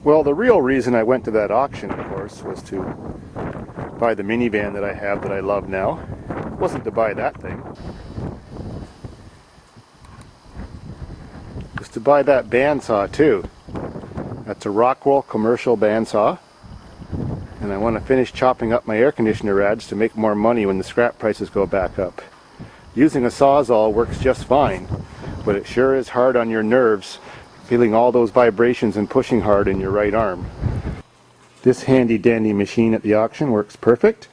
Well, the real reason I went to that auction, of course, was to buy the minivan that I have that I love now. It wasn't to buy that thing. It was to buy that bandsaw too. That's a Rockwell commercial bandsaw. And I want to finish chopping up my air conditioner rads to make more money when the scrap prices go back up. Using a Sawzall works just fine, but it sure is hard on your nerves, feeling all those vibrations and pushing hard in your right arm. This handy dandy machine at the auction works perfect,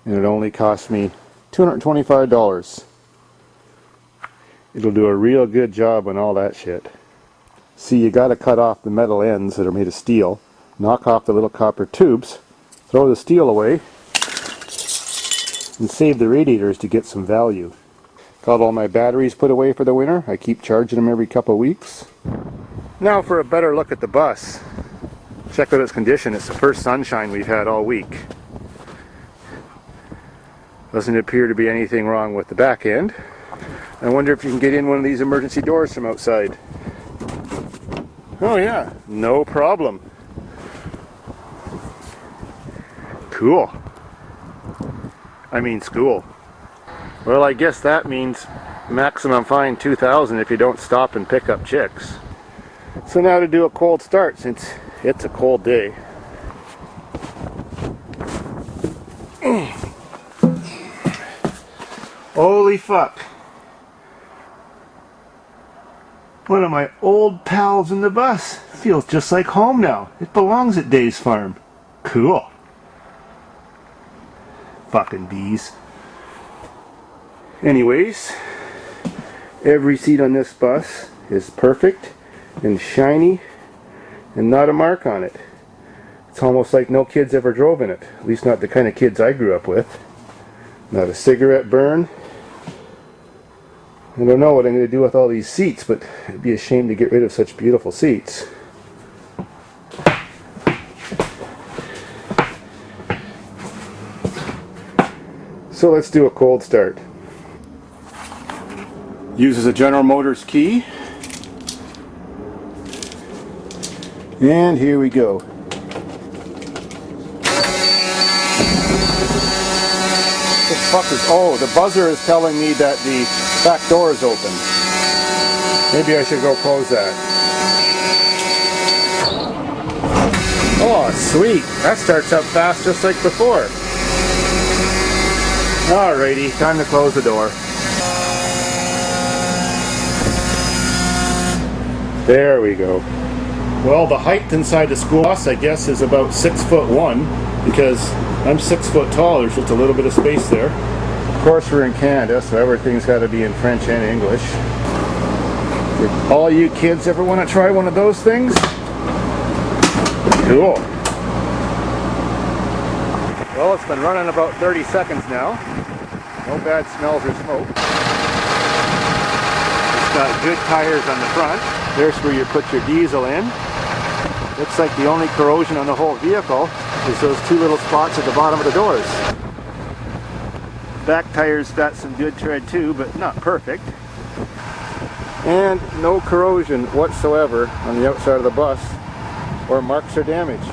and it only cost me $225. It'll do a real good job on all that shit. See, you gotta cut off the metal ends that are made of steel, knock off the little copper tubes, throw the steel away, and save the radiators to get some value. Got all my batteries put away for the winter. I keep charging them every couple of weeks. Now for a better look at the bus. Check out its condition. It's the first sunshine we've had all week. Doesn't appear to be anything wrong with the back end. I wonder if you can get in one of these emergency doors from outside. Oh yeah, no problem. Cool. I mean school. Well, I guess that means maximum fine $2,000 if you don't stop and pick up chicks. So now to do a cold start since it's a cold day. Holy fuck. One of my old pals in the bus. Feels just like home now. It belongs at Dave's farm. Cool. Fucking bees. Anyways, every seat on this bus is perfect and shiny and not a mark on it. It's almost like no kids ever drove in it. At least not the kind of kids I grew up with. Not a cigarette burn. I don't know what I'm going to do with all these seats, but it'd be a shame to get rid of such beautiful seats. So let's do a cold start. Uses a General Motors key. And here we go. The fuck is... Oh, the buzzer is telling me that the back door is open. Maybe I should go close that. Oh, sweet. That starts up fast just like before. Alrighty, time to close the door. There we go. Well, the height inside the school bus, I guess, is about 6'1", because I'm 6 foot tall. There's just a little bit of space there. Of course, we're in Canada, so everything's got to be in French and English. If all you kids ever want to try one of those things, cool. Well, it's been running about 30 seconds now. No bad smells or smoke. It's got good tires on the front. There's where you put your diesel in. Looks like the only corrosion on the whole vehicle is those two little spots at the bottom of the doors. Back tire's got some good tread too, but not perfect. And no corrosion whatsoever on the outside of the bus, or marks or damage.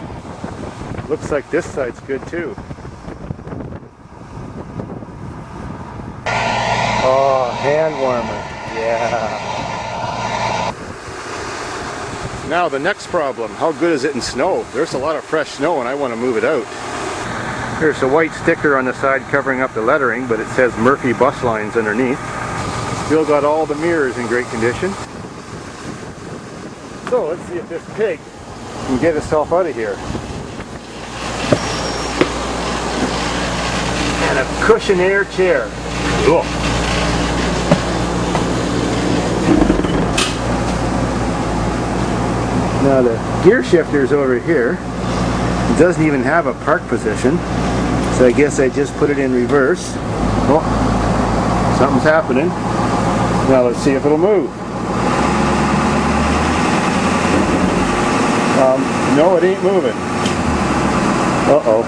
Looks like this side's good too. Oh, hand warmer. Yeah. Now the next problem, how good is it in snow? There's a lot of fresh snow and I want to move it out. There's a white sticker on the side covering up the lettering, but it says Murphy Bus Lines underneath. Still got all the mirrors in great condition. So let's see if this pig can get itself out of here. And a cushion air chair. Cool. Now the gear shifter's over here. It doesn't even have a park position, so I guess I just put it in reverse. Oh, something's happening. Now let's see if it'll move. No, it ain't moving. Uh-oh.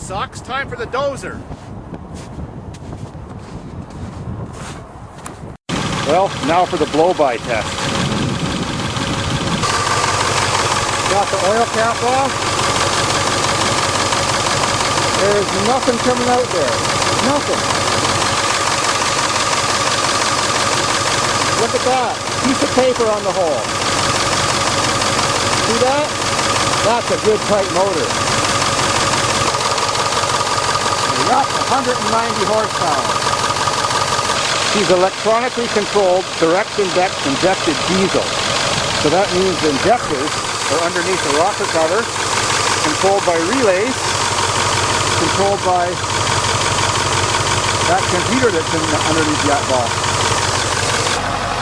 sucks. Time for the dozer. Well, now for the blow-by test. Got the oil cap off. There's nothing coming out there. Nothing. Look at that. Piece of paper on the hole. See that? That's a good tight motor. Yup, 190 horsepower. She's electronically controlled direct injected diesel. So that means the injectors are underneath the rocker cutter, controlled by relays, controlled by that computer that's underneath that box.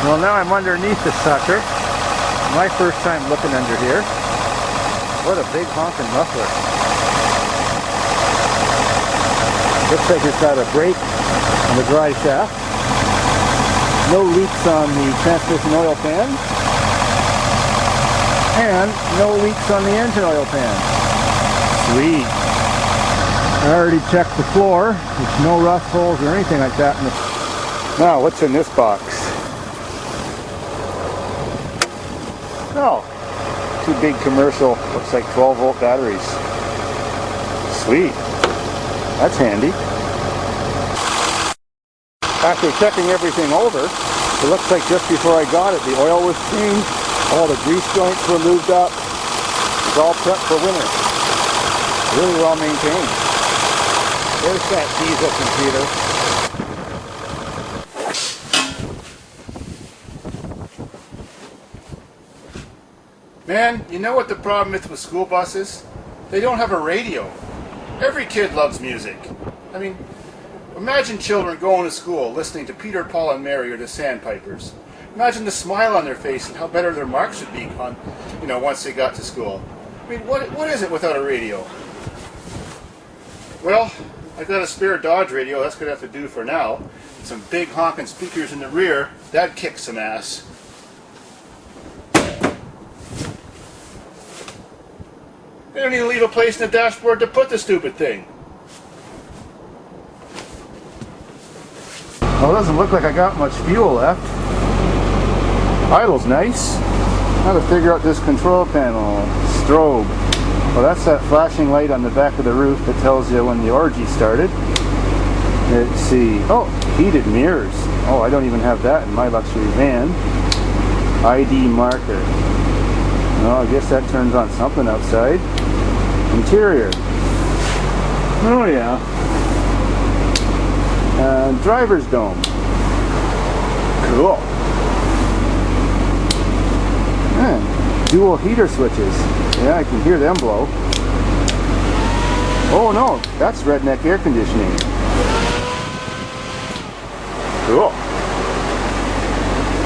Well, now I'm underneath the sucker. My first time looking under here. What a big honking muffler. Looks like it's got a brake on the dry shaft. No leaks on the transmission oil pan. And no leaks on the engine oil pan. Sweet. I already checked the floor. There's no rust holes or anything like that. Now, what's in this box? Oh, two big commercial, looks like 12-volt batteries. Sweet. That's handy. After checking everything over, it looks like just before I got it, the oil was changed, all the grease joints were lubed up. It's all prepped for winter. Really well maintained. There's that diesel computer. Man, you know what the problem is with school buses? They don't have a radio. Every kid loves music. I mean, imagine children going to school listening to Peter, Paul, and Mary or the Sandpipers. Imagine the smile on their face and how better their marks would be on, once they got to school. I mean, what is it without a radio? Well, I got a spare Dodge radio. That's gonna have to do for now. Some big honking speakers in the rear. That'd kick some ass. They don't even leave a place in the dashboard to put the stupid thing. Well, it doesn't look like I got much fuel left. Idle's nice. Now to figure out this control panel. Strobe. Well, that's that flashing light on the back of the roof that tells you when the orgy started. Let's see. Oh, heated mirrors. Oh, I don't even have that in my luxury van. ID marker. Well, I guess that turns on something outside. Interior. Oh yeah. Driver's dome. Cool. Dual heater switches. Yeah, I can hear them blow. Oh no, that's redneck air conditioning. Cool.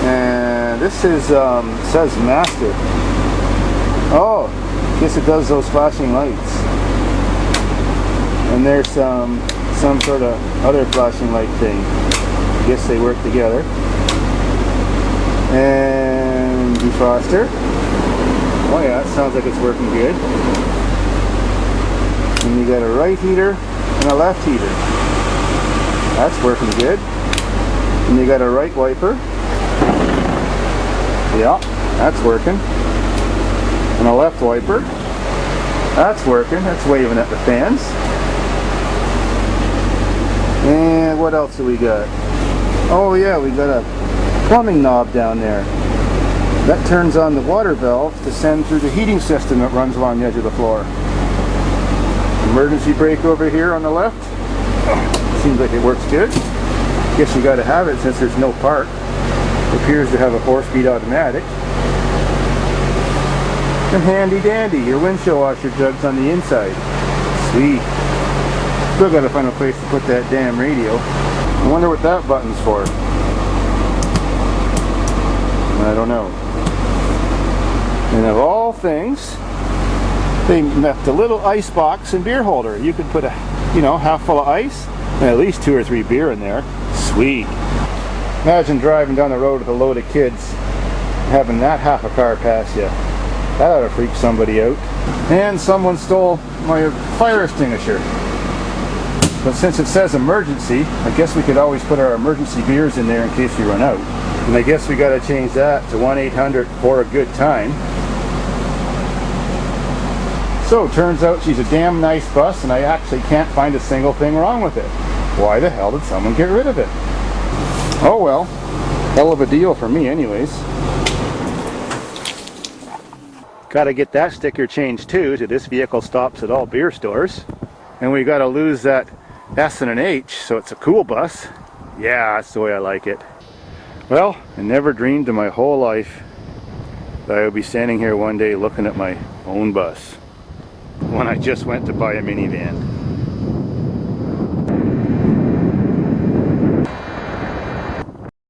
And this is says master. Oh, guess it does those flashing lights. And there's some sort of other flashing light thing. I guess they work together. And defroster. Oh yeah, that sounds like it's working good. And you got a right heater and a left heater. That's working good. And you got a right wiper. Yeah, that's working. And a left wiper. That's working. That's waving at the fans. And what else do we got? Oh yeah, we got a plumbing knob down there. That turns on the water valve to send through the heating system that runs along the edge of the floor. Emergency brake over here on the left. Seems like it works good. Guess you gotta have it since there's no park. It appears to have a 4-speed automatic. And handy dandy, your windshield washer jug's on the inside. Sweet. Still gotta find a place to put that damn radio. I wonder what that button's for. I don't know. And of all things, they left a little ice box and beer holder. You could put a, half full of ice and at least 2 or 3 beer in there. Sweet. Imagine driving down the road with a load of kids, having that half a car pass you. That ought to freak somebody out. And someone stole my fire extinguisher. But since it says emergency, I guess we could always put our emergency beers in there in case we run out. And I guess we got to change that to 1-800 for a good time. So turns out she's a damn nice bus, and I actually can't find a single thing wrong with it. Why the hell did someone get rid of it? Oh well, hell of a deal for me anyways. Gotta get that sticker changed too to this vehicle stops at all beer stores. And we gotta lose that S and an H so it's a cool bus. Yeah, that's the way I like it. Well, I never dreamed in my whole life that I would be standing here one day looking at my own bus when I just went to buy a minivan.